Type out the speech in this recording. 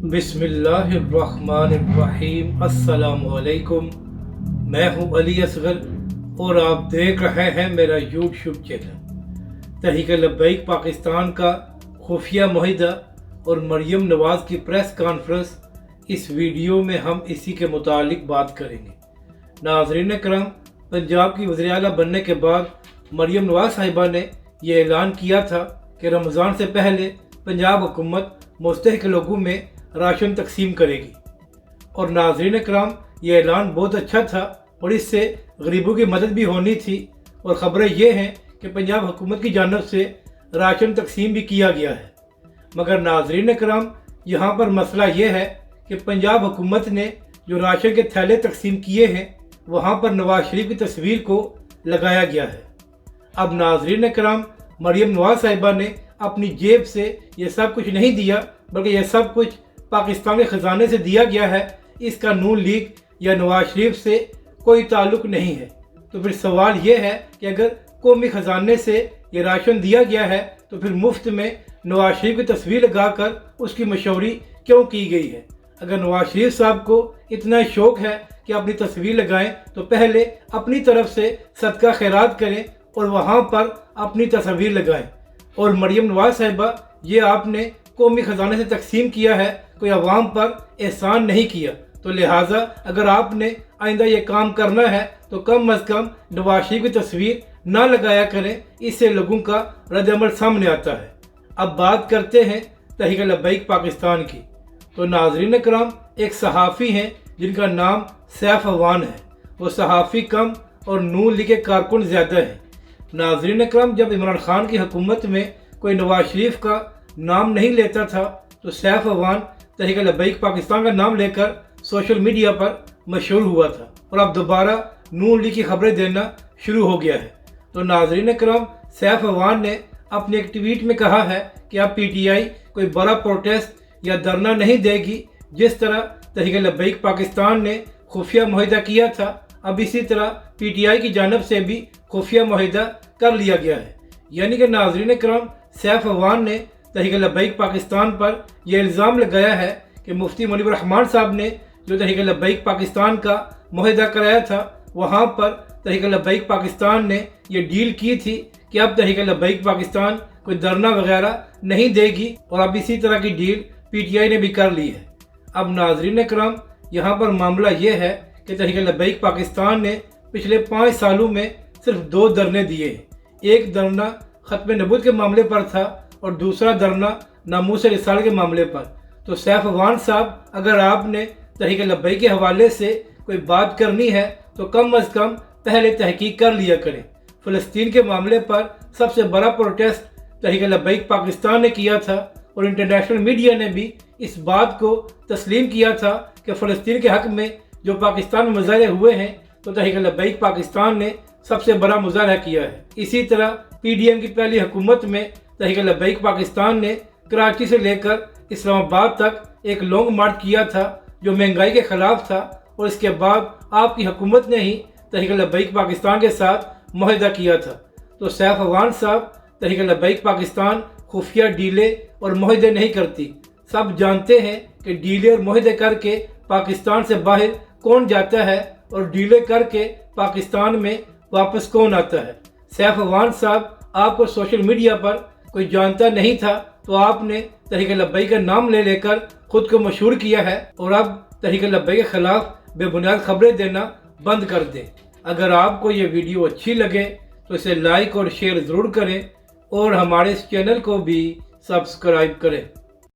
बिस्मिल्लाहिर्रहमानिर्रहीम। अस्सलाम वालेकुम। मैं हूं अली असगर और आप देख रहे हैं मेरा यूट्यूब चैनल। तहरीक लब्बैक पाकिस्तान का खुफिया मुआहिदा और मरियम नवाज़ की प्रेस कॉन्फ्रेंस, इस वीडियो में हम इसी के मुतालिक बात करेंगे। नाज़रीन करम, पंजाब की वज़ीर आला बनने के बाद मरियम नवाज़ साहिबा ने यह ऐलान किया था कि रमज़ान से पहले पंजाब हुकूमत मुस्तहिक लोगों में राशन तकसीम करेगी। और नाज़रीन कराम, ये ऐलान बहुत अच्छा था और इससे गरीबों की मदद भी होनी थी। और ख़बरें ये हैं कि पंजाब हुकूमत की जानब से राशन तकसीम भी किया गया है। मगर नाज़रीन कराम, यहाँ पर मसला ये है कि पंजाब हुकूमत ने जो राशन के थैले तकसीम किए हैं, वहाँ पर नवाज शरीफ की तस्वीर को लगाया गया है। अब नाज़रीन कराम, मरियम नवाज़ साहिबा ने अपनी जेब से ये सब कुछ नहीं दिया, बल्कि यह सब कुछ पाकिस्तान के ख़जाने से दिया गया है। इसका नून लीग या नवाज शरीफ से कोई ताल्लुक़ नहीं है। तो फिर सवाल ये है कि अगर कौमी ख़जाने से ये राशन दिया गया है तो फिर मुफ्त में नवाज शरीफ की तस्वीर लगाकर उसकी मशहूरी क्यों की गई है? अगर नवाज शरीफ साहब को इतना शौक़ है कि अपनी तस्वीर लगाएं तो पहले अपनी तरफ से सदका खैरात करें और वहाँ पर अपनी तस्वीर लगाएं। और मरियम नवाज़ साहिबा, ये आपने कौमी ख़जाने से तकसीम किया है, कोई अवाम पर एहसान नहीं किया। तो लिहाजा अगर आपने आइंदा ये काम करना है तो कम अज़ कम नवाज शरीफ की तस्वीर ना लगाया करें। इससे लोगों का रद्द-ए-अमल सामने आता है। अब बात करते हैं तहरीक लब्बैक पाकिस्तान की। तो नाज़रीन कराम, एक सहाफ़ी हैं जिनका नाम सैफ अवान है। वो सहाफ़ी कम और नून लीग के कारकुन ज़्यादा हैं। नाज़रीन कराम, जब इमरान खान की हुकूमत में कोई नवाज शरीफ का नाम नहीं लेता था तो सैफ अवान तहरीक लब्बैक पाकिस्तान का नाम लेकर सोशल मीडिया पर मशहूर हुआ था और अब दोबारा नून लीग की खबरें देना शुरू हो गया है। तो नाज़रीन कराम, सैफ अवान ने अपने एक ट्वीट में कहा है कि अब पीटीआई कोई बड़ा प्रोटेस्ट या धरना नहीं देगी। जिस तरह तहरीक लब्बैक पाकिस्तान ने खुफिया मुआहिदा किया था, अब इसी तरह पीटीआई की जानब से भी खुफिया मुआहिदा कर लिया गया है। यानी कि नाज़रीन कराम, सैफ अवान ने तहरीक लब्बैक पाकिस्तान पर यह इल्ज़ाम लगाया है कि मुफ्ती मुनीब रहमान साहब ने जो तहरीक लब्बैक पाकिस्तान का मुआहिदा कराया था, वहाँ पर तहरीक लब्बैक पाकिस्तान ने यह डील की थी कि अब तहरीक लब्बैक पाकिस्तान कोई धरना वगैरह नहीं देगी। और अब इसी तरह की डील पीटीआई ने भी कर ली है। अब नाज़रीन कराम, यहाँ पर मामला ये है कि तहरीक लब्बैक पाकिस्तान ने पिछले 5 सालों में सिर्फ 2 धरने दिए हैं। एक धरना ख़त्म नबूवत के मामले पर था और दूसरा धरना नामूस रिसाल के मामले पर। तो सैफ अवान साहब, अगर आपने तहरीक लब्बैक के हवाले से कोई बात करनी है तो कम अज़ कम पहले तहकीक कर लिया करें। फ़लस्तीन के मामले पर सबसे बड़ा प्रोटेस्ट तहरीक लब्बैक पाकिस्तान ने किया था और इंटरनेशनल मीडिया ने भी इस बात को तस्लीम किया था कि फ़लस्तीन के हक़ में जो पाकिस्तान में मुज़ाहरे हुए हैं तो तहरीक लब्बैक पाकिस्तान ने सबसे बड़ा मुज़ाहरा किया है। इसी तरह पीडीएम की पहली हुकूमत में तहरीक लब्बैक पाकिस्तान ने कराची से लेकर इस्लामाबाद तक एक लॉन्ग मार्च किया था जो महंगाई के ख़िलाफ़ था। और इसके बाद आपकी हुकूमत ने ही तहरीक लब्बैक पाकिस्तान के साथ मुआहिदा किया था। तो सैफ अवान साहब, तहरीक लब्बैक पाकिस्तान खुफिया डीले और मुआहिदे नहीं करती। सब जानते हैं कि डीले और मुआहिदे करके पाकिस्तान से बाहर कौन जाता है और डीले करके पाकिस्तान में वापस कौन आता है। सैफ अवान साहब, आपको सोशल मीडिया पर कोई जानता नहीं था तो आपने तहरीक लब्बैक का नाम ले लेकर खुद को मशहूर किया है और अब तहरीक लब्बैक के ख़िलाफ़ बेबुनियाद खबरें देना बंद कर दें। अगर आपको ये वीडियो अच्छी लगे तो इसे लाइक और शेयर ज़रूर करें और हमारे इस चैनल को भी सब्सक्राइब करें।